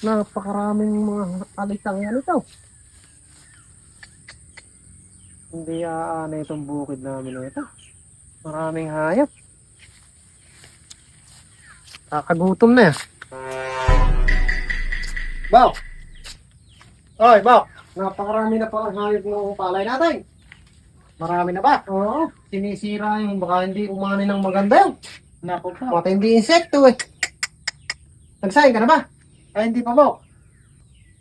Napakaraming mga alitang yan ito. Hindi aana itong bukid namin na ito. Maraming hayop. Kakagutom na yan. Bak! Oy, Bak! Napakarami na palang hayop ng palay natin. Marami na ba? Oo. Sinisira yung baka hindi umani ng maganda yun. Naku pa. Matindi insekto eh. Nagsahin ka na ba? Ay, hindi pa po.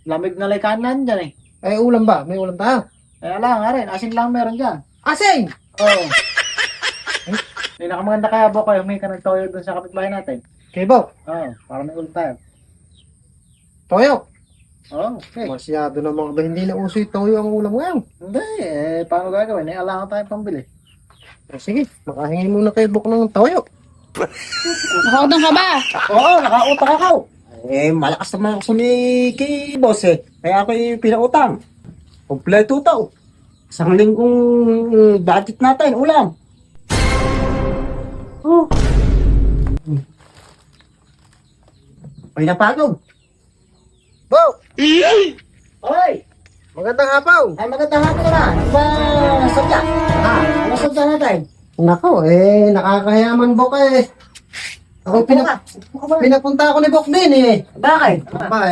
Lamig na kanan dyan eh. Eh, ulam ba? May ulam tayo. Eh, ala nga rin. Asin lang meron dyan. Asing! Oo. May nakamaganda kaya po kayo. May kanagtoyo doon sa kapitbahay natin. Okay, Bok. Oo. Para may ulam tayo. Toyo. Oo. Okay. Masyado na mga ba hindi na uso yung toyo ang ulam ngayon. Hindi eh. Paano gagawin? Eh, ala nga tayo pambili. Sige, makahingi muna kay Bok ng toyo. Nakautang ka ba? Oo, nakautak ako. Eh, malakas naman ako kay boss eh. Kaya ako yung pinautang. Kompleto to. Isang linggong budget natin, ulam. Oh. Ay, napagod. Bok! Oy! Magandang hapaw! Ay, magandang hapon na. Ano ba sadya? Ano sadya natin? Nako, nakakahiyaman Bok eh. Ako pinapunta ako ni Bok din eh. Bakit? Aba,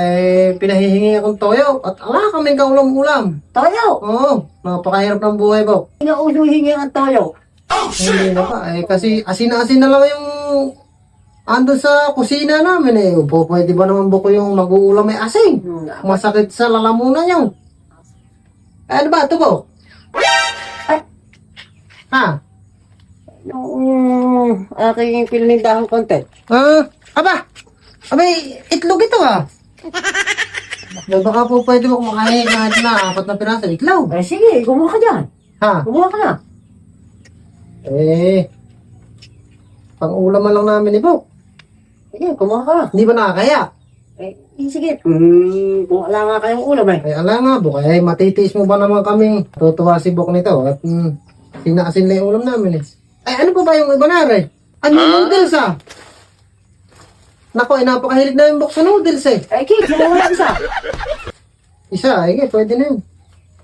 pinahihingi akong toyo at ala kaming kaulam-ulam. Toyo! Oo, napakahirap ng buhay Bok. Pinausuhingi ang toyo. Hindi na pa kasi asin-asin na lang yung ando sa kusina namin eh. Upo, pwede ba naman Bok yung mag-uulam may asin? Masakit sa lalamunan yun. Ano ba ito Bok? Ha? Yung aking pinindahan konti. Aba! Abay, itlog ito ah. Baka po pwede mo kumakain kahit na 4 na piraso itlog. Eh sige, kumuha ka dyan. Ha? Kumuha ka na. Pang-ulam lang namin ni Bok. Sige, kumuha ka. Hindi ba nakakaya? Sige. Kung wala nga kayong ulam eh. Ay, ala nga, Bok. Matitiis mo ba naman kaming tutuwa si Bok nito? At sinaasin na yung ulam namin eh. Ay, ano pa ba yung iba na rin? Ano noodles ah? Nako, napakahilig na yung Bok sa noodles eh. Ay, Kate, wala isa. Isa, pwede na yun.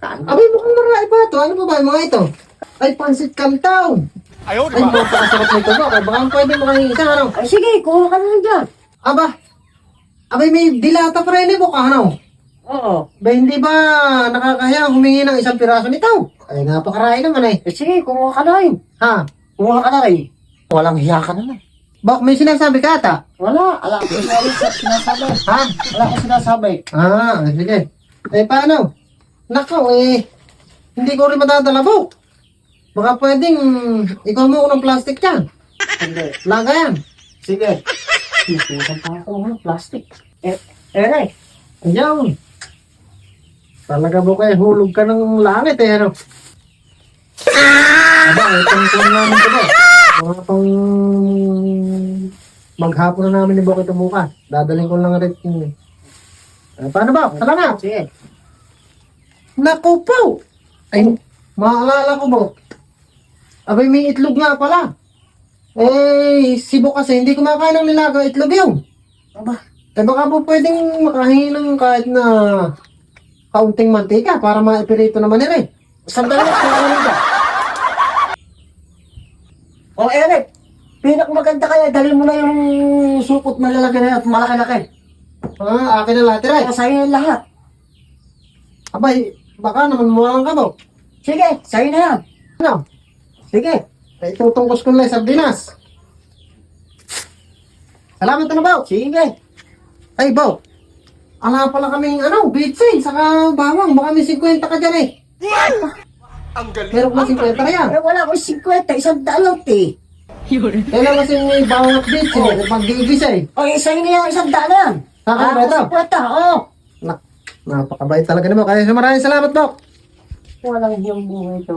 Abay, mukhang marami pa ito. Ano pa ba yung mga ito? Ay, pansit kantaw. Ay, napakasarap nito Bok. Ay, baka pwede mo kayong isa, ano? Ay, sige, kumuha ka na dyan. Abay, may dilata pa rin eh, Bok, ano? Oo. Ba, hindi ba nakakaya humingi ng 1 piraso nito? Ay, napakarami naman eh. Sige, kumuha ka na rin. Ha? Kumuha ka na rin. Walang hiya ka naman. Bak, may sinasabi ka ata? Wala ko sinasabi. Ha? Wala ko sinasabi. Sige. Paano? Nako, hindi ko rin matadala, Bok. Baka pwedeng ikaw mo ng plastic yan. Hindi. Laga yan. Sige. Isusan pa ako ng plastic. Ere. Ayaw. Talaga, Bok, hulog ka ng langit ano? Itong kung namin ito, Bok. Mga pang maghapon na namin ni Bok ito bukas. Dadaling ko lang rin. Paano ba? Tala na. Sige. Naku po! Ay, maalala ko, Bok. Abay, may itlog nga pala. Si Bok kasi hindi kumakain ng nilaga itlog yun. Aba. Baka po pwedeng makahingi ng kahit na kaunting mantika para maipirito naman nila eh. Sandali na, sandali na. O, Eric, pinakamaganda kaya, dalhin mo na yung supot na lalagyan na yan at malaki-laki. Akin na lahat, Ray. O, sa'yo yung lahat. Abay, baka naman mulang ka, Bok. Sige, sa'yo na yan. Ano? Sige. Tutungkos ko na yung sardinas. Salamat na, Bok. Sige. Ay, Bok. Ala pala kaming, bitsin, saka bawang. Baka may 50 ka dyan eh. Ang galing. Meron ka 50 na yan. Wala ko 50, isang dalot eh. Kailan kasi may bawang at bitsin eh. Mag-gigis eh. O, sa'yo na yan, isang dalan. Saka ba ito? 50, oo. Napakabait talaga naman. Kaya maraming salamat, Bok. Walang yung buhay ito.